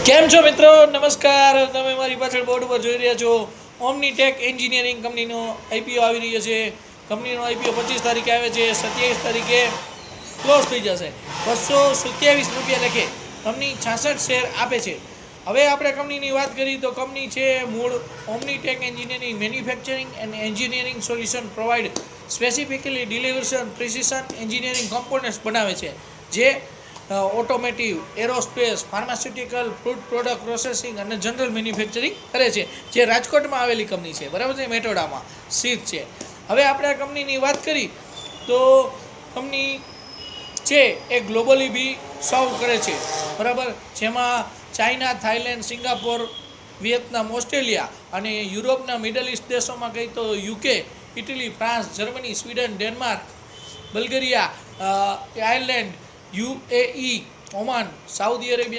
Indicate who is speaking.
Speaker 1: કેમ છો મિત્રો? નમસ્કાર. તમે મારી પાછળ બોર્ડ પર જોઈ રહ્યા છો ઓમનીટેક એન્જિનિયરિંગ કંપનીનો આઈપીઓ આવી રહ્યો છે. કંપનીનો આઈપીઓ 25 તારીખે આવે છે, 27 તારીખે ક્લોઝ થઈ જશે. ₹227 લેખે કંપની 66 શેર આપે છે. હવે આપણે કંપનીની વાત કરીએ તો કંપની છે મૂળ Omnitech engineering manufacturing and engineering solution provide specifically ડિલિવરેશન પ્રિસિશન એન્જિનિયરિંગ કોમ્પોનન્ટ્સ બનાવે છે, જે automotive, aerospace, pharmaceutical, food product processing અને જનરલ મેન્યુફેક્ચરિંગ કરે છે, જે રાજકોટમાં આવેલી કંપની છે, બરાબર છે, મેટોડામાં સ્થિત છે. હવે આપણે આ કંપનીની વાત કરી તો કંપની છે એ ગ્લોબલી બી સર્વ કરે છે, બરાબર, જેમાં China, Thailand, Singapore, Vietnam, Australia અને યુરોપના મિડલ ઇસ્ટ દેશોમાં કહી તો UK, Italy, France, Germany, Sweden, Denmark, Bulgaria, Ireland, UAE, Oman, Saudi Arabia